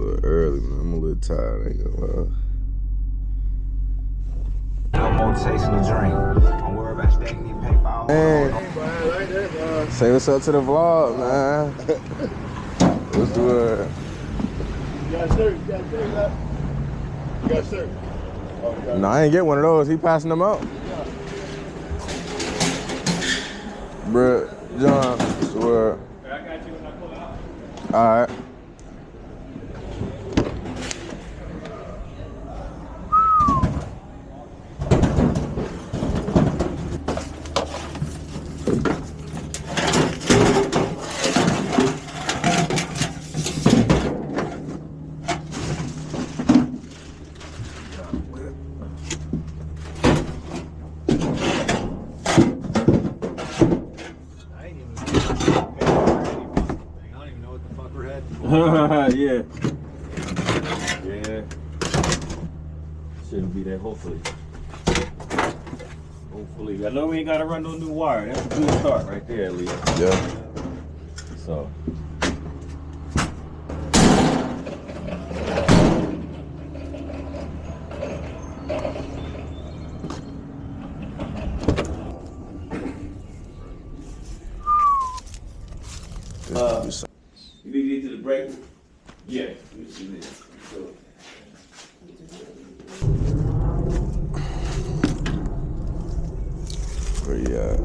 little early, man. I'm a little tired, I ain't gonna lie. No more chasing the dream. Don't worry about stacking your paper. Man, say what's up to the vlog, man. What's the word? You got a shirt? You got a shirt? You got a shirt? Oh, No, I ain't get one of those. He passing them out. Bruh, John, what's the word? I got you when I pull out. All right. Yeah. Yeah. Shouldn't be there, hopefully. Hopefully. I know we ain't got to run no new wire. That's a good start right there, at least. Yeah. So. You need to get to the break? Yeah. Where you at?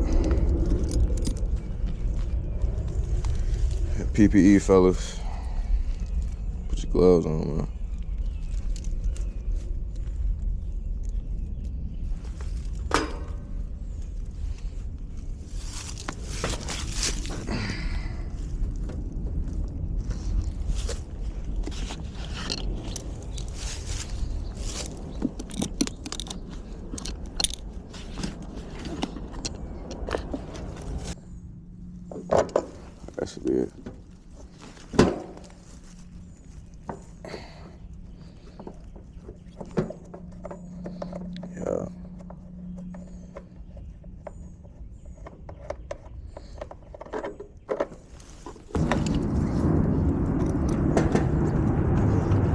PPE, fellas. Put your gloves on, man. That should be it. Yeah.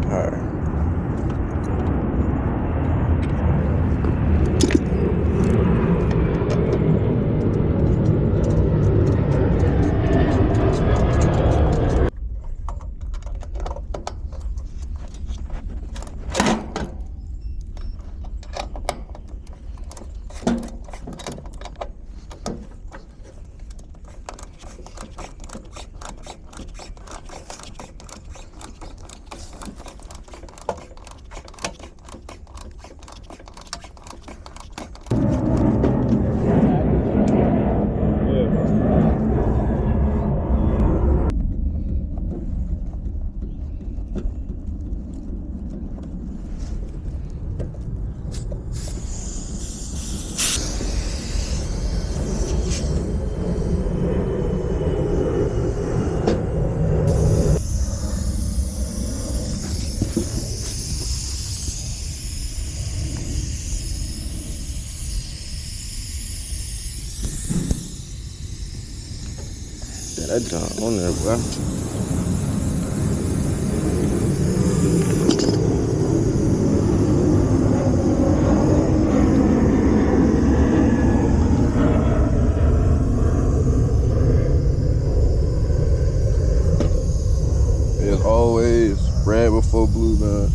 All right. That John on there, bro. As always, red before blue, man.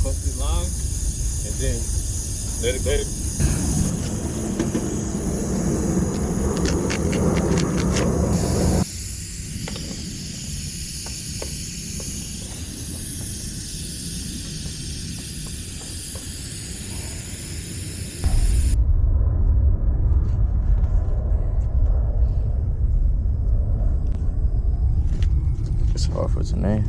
Cross this line, and then let it. It's hard for today.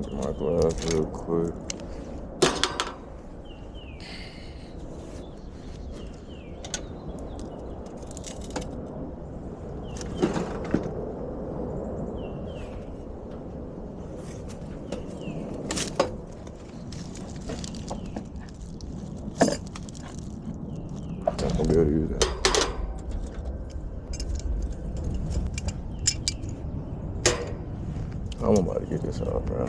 Get my gloves real quick. Not gonna be able to use that. I'm about to get this out, bro.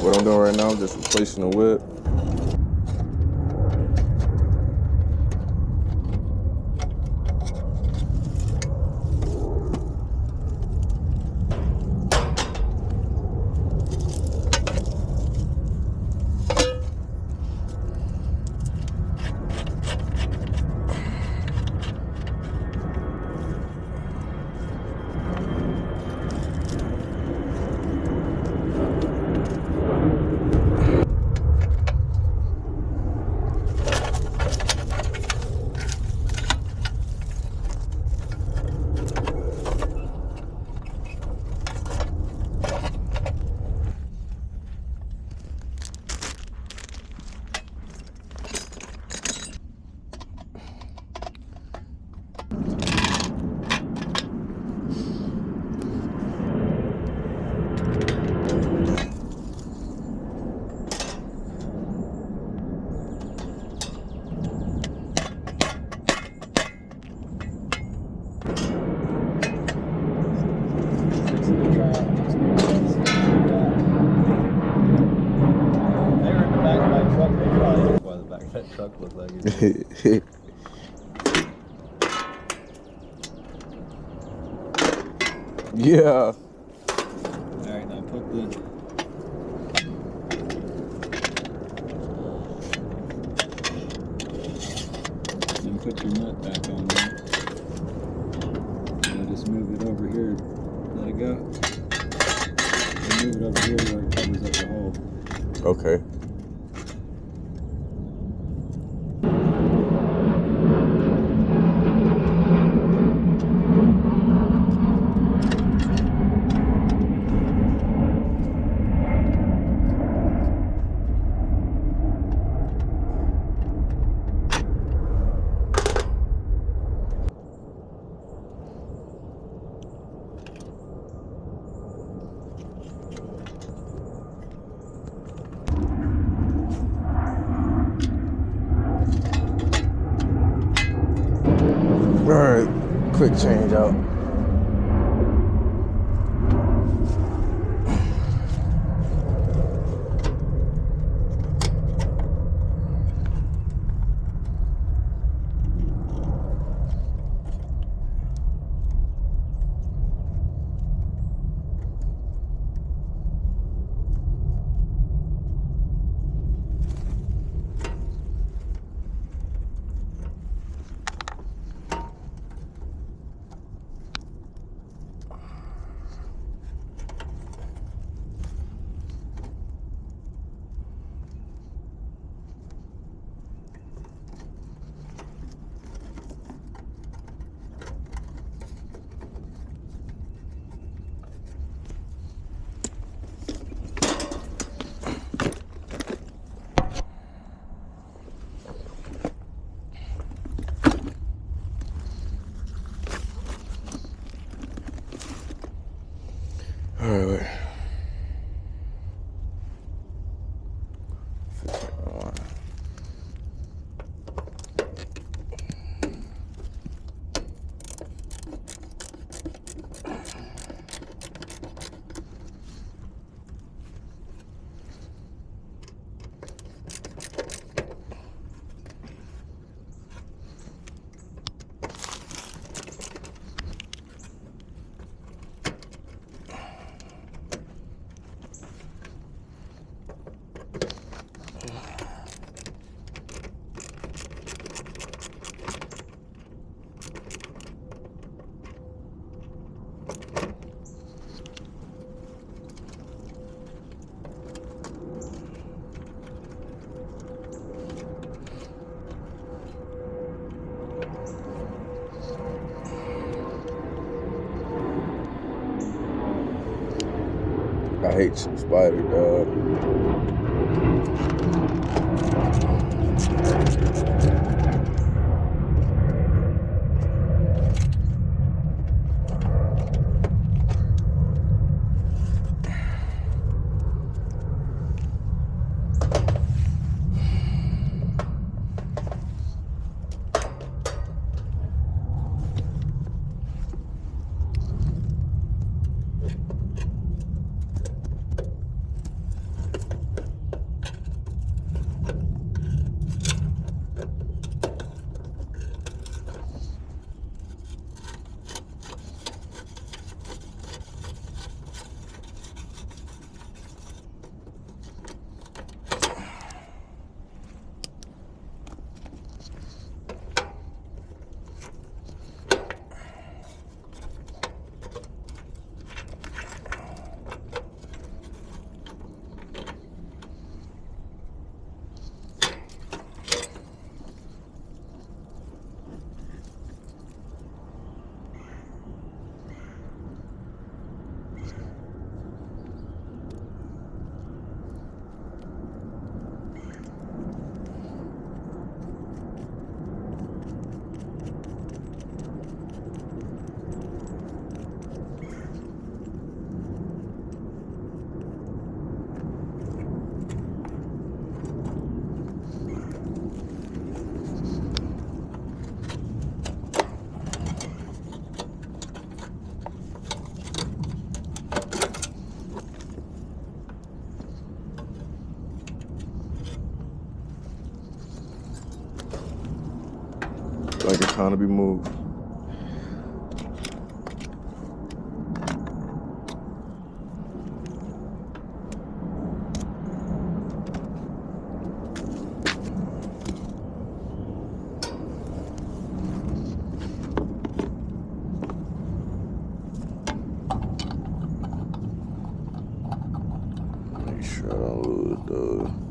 What I'm doing right now, just replacing the whip. That truck looked like it. Yeah. Alright, now put the your nut back on there. And just move it over here. Let it go. And move it over here where it covers up the hole. Okay. All right, quick change out. All right. I hate spider, dog. Like it's trying to be moved. Make sure I don't lose those.